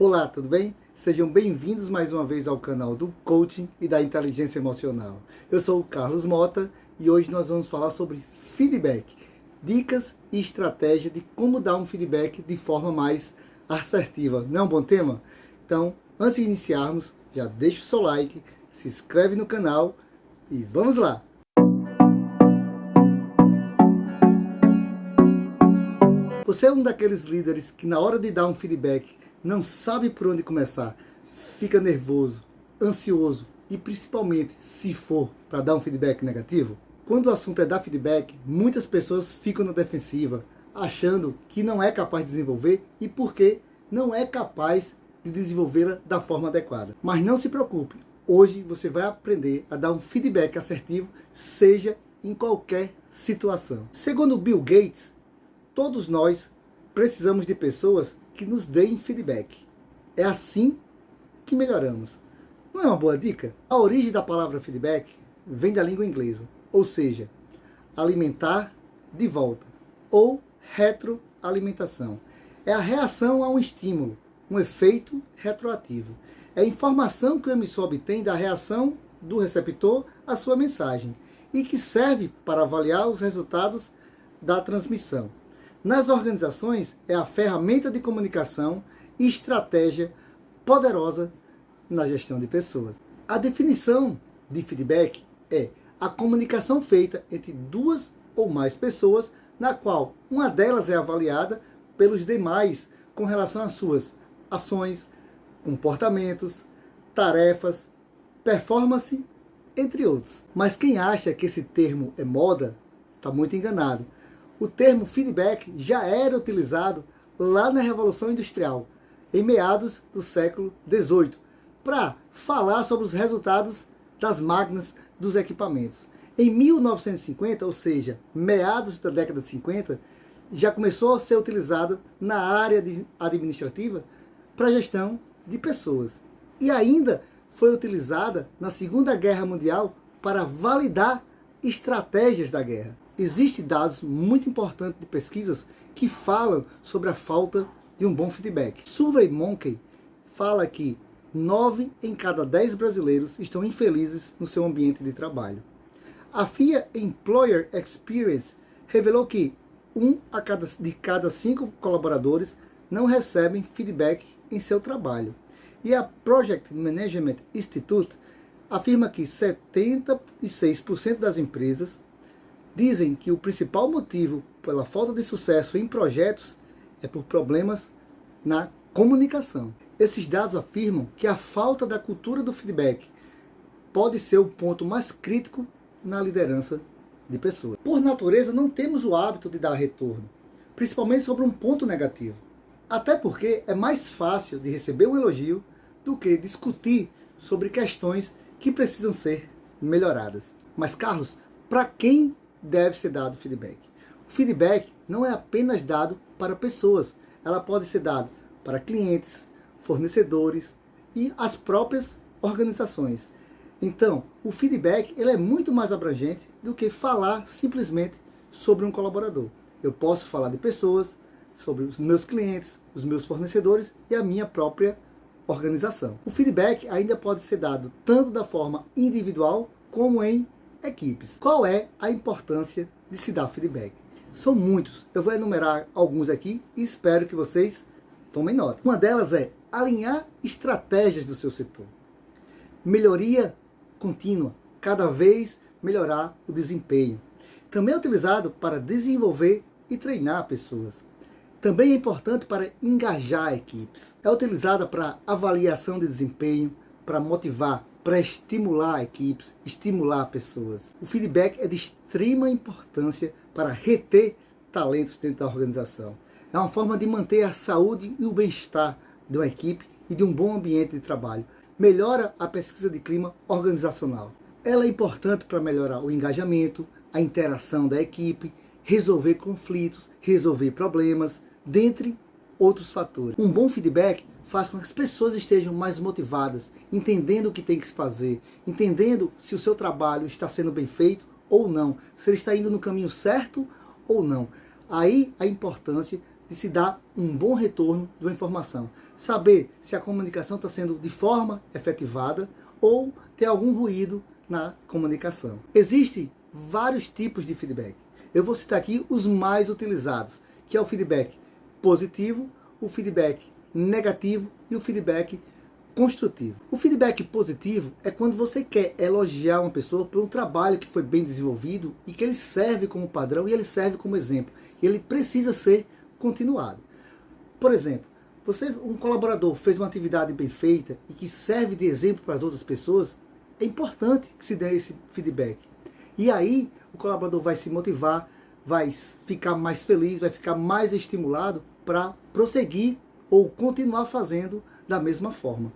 Olá, tudo bem? Sejam bem-vindos mais uma vez ao canal do Coaching e da Inteligência Emocional. Eu sou o Carlos Mota e hoje nós vamos falar sobre feedback, dicas e estratégia de como dar um feedback de forma mais assertiva. Não é um bom tema? Então, antes de iniciarmos, já deixa o seu like, se inscreve no canal e vamos lá! Você é um daqueles líderes que na hora de dar um feedback não sabe por onde começar, fica nervoso, ansioso e principalmente se for para dar um feedback negativo? Quando o assunto é dar feedback, muitas pessoas ficam na defensiva, achando que não é capaz de desenvolver e porque não é capaz de desenvolvê-la da forma adequada. Mas não se preocupe, hoje você vai aprender a dar um feedback assertivo, seja em qualquer situação. Segundo Bill Gates, todos nós precisamos de pessoas que nos deem feedback. É assim que melhoramos. Não é uma boa dica? A origem da palavra feedback vem da língua inglesa, ou seja, alimentar de volta, ou retroalimentação. É a reação a um estímulo, um efeito retroativo. É a informação que o emissor obtém da reação do receptor à sua mensagem e que serve para avaliar os resultados da transmissão. Nas organizações, é a ferramenta de comunicação e estratégia poderosa na gestão de pessoas. A definição de feedback é a comunicação feita entre duas ou mais pessoas, na qual uma delas é avaliada pelos demais com relação às suas ações, comportamentos, tarefas, performance, entre outros. Mas quem acha que esse termo é moda, está muito enganado. O termo feedback já era utilizado lá na Revolução Industrial, em meados do século XVIII, para falar sobre os resultados das máquinas dos equipamentos. Em 1950, ou seja, meados da década de 50, já começou a ser utilizada na área administrativa para gestão de pessoas. E ainda foi utilizada na Segunda Guerra Mundial para validar estratégias da guerra. Existem dados muito importantes de pesquisas que falam sobre a falta de um bom feedback. SurveyMonkey fala que 9 em cada 10 brasileiros estão infelizes no seu ambiente de trabalho. A FIA Employer Experience revelou que de cada 5 colaboradores não recebem feedback em seu trabalho. E a Project Management Institute afirma que 76% das empresas dizem que o principal motivo pela falta de sucesso em projetos é por problemas na comunicação. Esses dados afirmam que a falta da cultura do feedback pode ser o ponto mais crítico na liderança de pessoas. Por natureza, não temos o hábito de dar retorno, principalmente sobre um ponto negativo. Até porque é mais fácil de receber um elogio do que discutir sobre questões que precisam ser melhoradas. Mas, Carlos, para quem deve ser dado feedback? O feedback não é apenas dado para pessoas, ela pode ser dado para clientes, fornecedores e as próprias organizações. Então, o feedback ele é muito mais abrangente do que falar simplesmente sobre um colaborador. Eu posso falar de pessoas, sobre os meus clientes, os meus fornecedores e a minha própria organização. O feedback ainda pode ser dado tanto da forma individual como em equipes. Qual é a importância de se dar feedback? São muitos, eu vou enumerar alguns aqui e espero que vocês tomem nota. Uma delas é alinhar estratégias do seu setor. Melhoria contínua, cada vez melhorar o desempenho. Também é utilizado para desenvolver e treinar pessoas. Também é importante para engajar equipes. É utilizada para avaliação de desempenho, para motivar, para estimular equipes, estimular pessoas. O feedback é de extrema importância para reter talentos dentro da organização. É uma forma de manter a saúde e o bem-estar de uma equipe e de um bom ambiente de trabalho. Melhora a pesquisa de clima organizacional. Ela é importante para melhorar o engajamento, a interação da equipe, resolver conflitos, resolver problemas, dentre outros fatores. Um bom feedback faz com que as pessoas estejam mais motivadas, entendendo o que tem que se fazer, entendendo se o seu trabalho está sendo bem feito ou não, se ele está indo no caminho certo ou não. Aí a importância de se dar um bom retorno de uma informação. Saber se a comunicação está sendo de forma efetivada ou tem algum ruído na comunicação. Existem vários tipos de feedback. Eu vou citar aqui os mais utilizados, que é o feedback positivo, o feedback negativo e o feedback construtivo. O feedback positivo é quando você quer elogiar uma pessoa por um trabalho que foi bem desenvolvido e que ele serve como padrão e ele serve como exemplo. E ele precisa ser continuado. Por exemplo, um colaborador fez uma atividade bem feita e que serve de exemplo para as outras pessoas, é importante que se dê esse feedback. E aí o colaborador vai se motivar, vai ficar mais feliz, vai ficar mais estimulado para prosseguir ou continuar fazendo da mesma forma.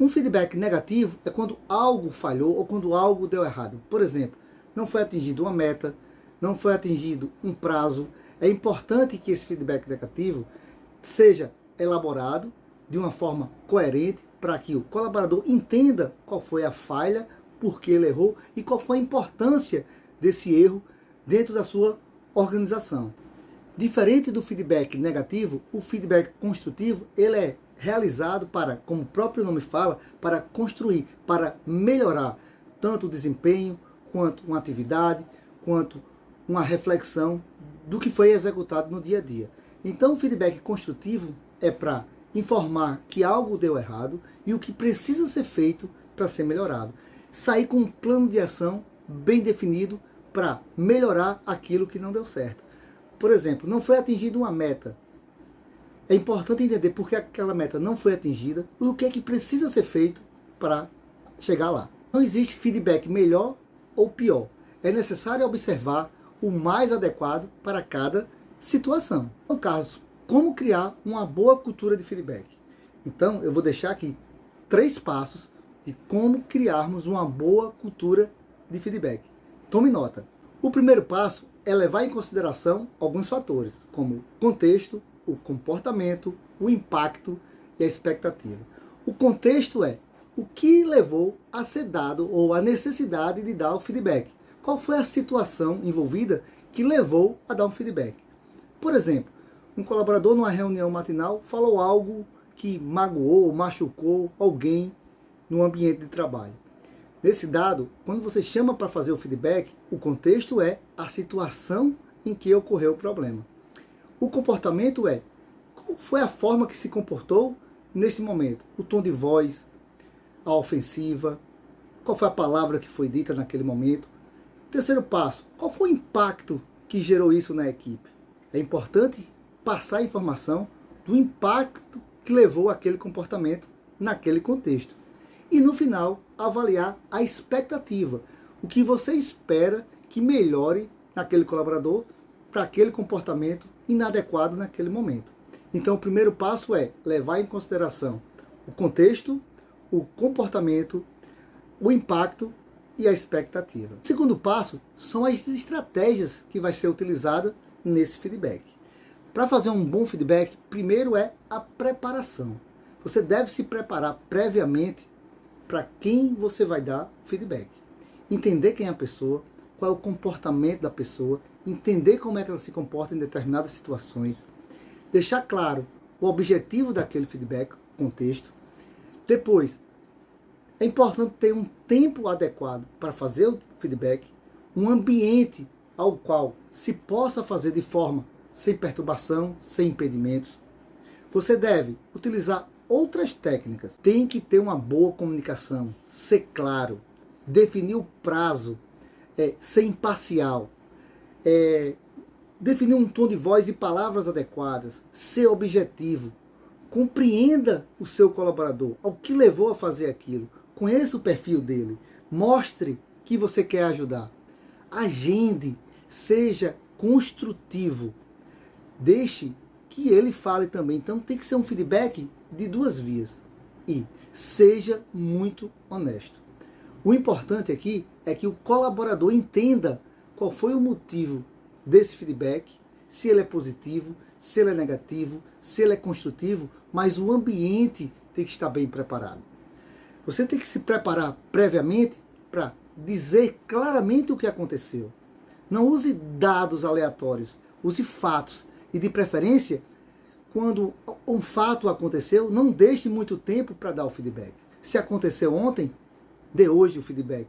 Um feedback negativo é quando algo falhou ou quando algo deu errado. Por exemplo, não foi atingido uma meta, não foi atingido um prazo. É importante que esse feedback negativo seja elaborado de uma forma coerente para que o colaborador entenda qual foi a falha, por que ele errou e qual foi a importância desse erro dentro da sua organização. Diferente do feedback negativo, o feedback construtivo ele é realizado para, como o próprio nome fala, para construir, para melhorar tanto o desempenho, quanto uma atividade, quanto uma reflexão do que foi executado no dia a dia. Então o feedback construtivo é para informar que algo deu errado e o que precisa ser feito para ser melhorado. Sair com um plano de ação bem definido para melhorar aquilo que não deu certo. Por exemplo, não foi atingida uma meta. É importante entender por que aquela meta não foi atingida e o que é que precisa ser feito para chegar lá. Não existe feedback melhor ou pior. É necessário observar o mais adequado para cada situação. Então, Carlos, como criar uma boa cultura de feedback? Então, eu vou deixar aqui 3 passos de como criarmos uma boa cultura de feedback. Tome nota. O primeiro passo é levar em consideração alguns fatores, como o contexto, o comportamento, o impacto e a expectativa. O contexto é o que levou a ser dado ou a necessidade de dar o feedback. Qual foi a situação envolvida que levou a dar um feedback? Por exemplo, um colaborador numa reunião matinal falou algo que magoou, machucou alguém no ambiente de trabalho. Nesse dado, quando você chama para fazer o feedback, o contexto é a situação em que ocorreu o problema. O comportamento é qual foi a forma que se comportou nesse momento, o tom de voz, a ofensiva, qual foi a palavra que foi dita naquele momento. Terceiro passo, qual foi o impacto que gerou isso na equipe? É importante passar a informação do impacto que levou aquele comportamento naquele contexto. E no final, avaliar a expectativa. O que você espera que melhore naquele colaborador para aquele comportamento inadequado naquele momento. Então, o primeiro passo é levar em consideração o contexto, o comportamento, o impacto e a expectativa. O segundo passo são as estratégias que vai ser utilizada nesse feedback. Para fazer um bom feedback, primeiro é a preparação. Você deve se preparar previamente para quem você vai dar feedback. Entender quem é a pessoa, qual é o comportamento da pessoa, entender como é que ela se comporta em determinadas situações, deixar claro o objetivo daquele feedback, contexto. Depois, é importante ter um tempo adequado para fazer o feedback, um ambiente ao qual se possa fazer de forma sem perturbação, sem impedimentos. Você deve utilizar outras técnicas. Tem que ter uma boa comunicação, ser claro, definir o prazo, ser imparcial, definir um tom de voz e palavras adequadas, ser objetivo, compreenda o seu colaborador, o que levou a fazer aquilo, conheça o perfil dele, mostre que você quer ajudar, agende, seja construtivo, deixe que ele fale também. Então tem que ser um feedback de 2 vias e seja muito honesto. O importante aqui é que o colaborador entenda qual foi o motivo desse feedback, se ele é positivo, se ele é negativo, se ele é construtivo, mas o ambiente tem que estar bem preparado. Você tem que se preparar previamente para dizer claramente o que aconteceu. Não use dados aleatórios, use fatos e, de preferência, quando um fato aconteceu, não deixe muito tempo para dar o feedback. Se aconteceu ontem, dê hoje o feedback.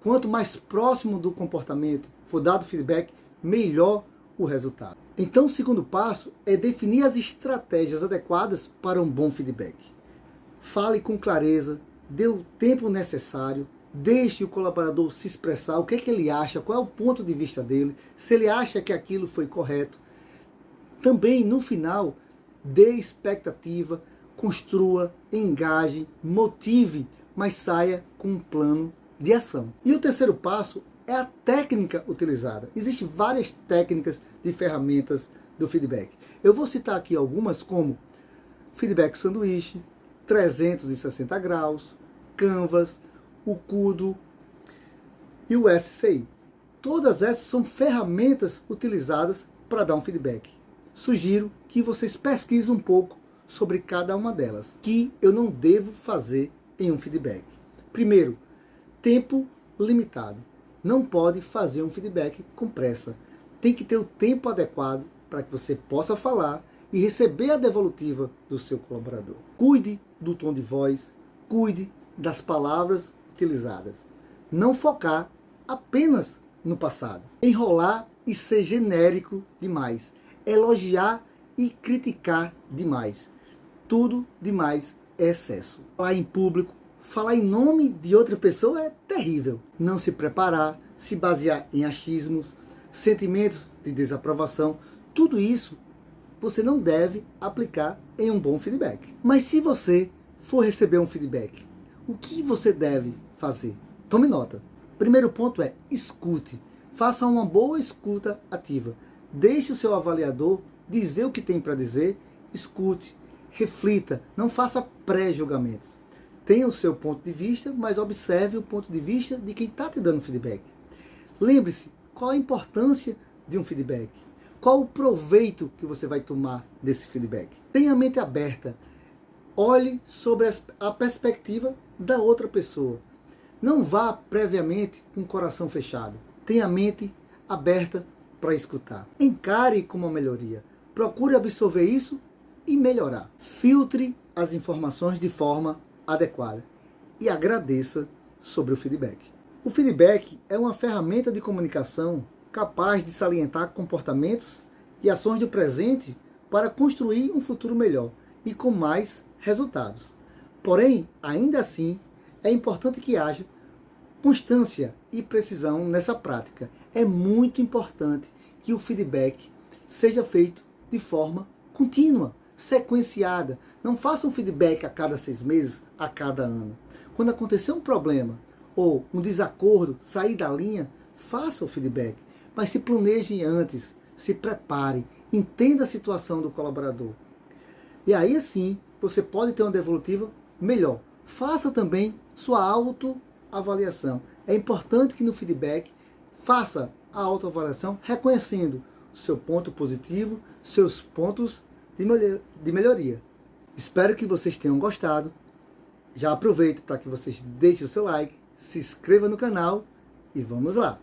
Quanto mais próximo do comportamento for dado o feedback, melhor o resultado. Então, o segundo passo é definir as estratégias adequadas para um bom feedback. Fale com clareza, dê o tempo necessário, deixe o colaborador se expressar, o que é que ele acha, qual é o ponto de vista dele, se ele acha que aquilo foi correto. Também, no final, dê expectativa, construa, engaje, motive, mas saia com um plano de ação. E o terceiro passo é a técnica utilizada. Existem várias técnicas de ferramentas do feedback. Eu vou citar aqui algumas como feedback sanduíche, 360 graus, Canvas, o Kudo e o SCI. Todas essas são ferramentas utilizadas para dar um feedback. Sugiro que vocês pesquisem um pouco sobre cada uma delas, que eu não devo fazer em um feedback. Primeiro, tempo limitado. Não pode fazer um feedback com pressa. Tem que ter o tempo adequado para que você possa falar e receber a devolutiva do seu colaborador. Cuide do tom de voz, cuide das palavras utilizadas. Não focar apenas no passado. Enrolar e ser genérico demais. Elogiar e criticar demais. Tudo demais é excesso. Falar em público, falar em nome de outra pessoa é terrível. Não se preparar, se basear em achismos, sentimentos de desaprovação, tudo isso você não deve aplicar em um bom feedback. Mas se você for receber um feedback, o que você deve fazer? Tome nota. Primeiro ponto é escute. Faça uma boa escuta ativa. Deixe o seu avaliador dizer o que tem para dizer, escute, reflita, não faça pré-julgamentos. Tenha o seu ponto de vista, mas observe o ponto de vista de quem está te dando feedback. Lembre-se, qual a importância de um feedback? Qual o proveito que você vai tomar desse feedback? Tenha a mente aberta. Olhe sobre a perspectiva da outra pessoa. Não vá previamente com o coração fechado. Tenha a mente aberta para escutar. Encare como uma melhoria. Procure absorver isso e melhorar. Filtre as informações de forma adequada e agradeça sobre o feedback. O feedback é uma ferramenta de comunicação capaz de salientar comportamentos e ações do presente para construir um futuro melhor e com mais resultados. Porém, ainda assim, é importante que haja constância e precisão nessa prática. É muito importante que o feedback seja feito de forma contínua, sequenciada. Não faça um feedback a cada 6 meses, a cada ano. Quando acontecer um problema ou um desacordo, sair da linha, faça o feedback. Mas se planeje antes, se prepare, entenda a situação do colaborador. E aí assim, você pode ter uma devolutiva melhor. Faça também sua autoavaliação. É importante que no feedback faça a autoavaliação reconhecendo o seu ponto positivo, seus pontos de melhoria. Espero que vocês tenham gostado. Já aproveito para que vocês deixem o seu like, se inscreva no canal e vamos lá!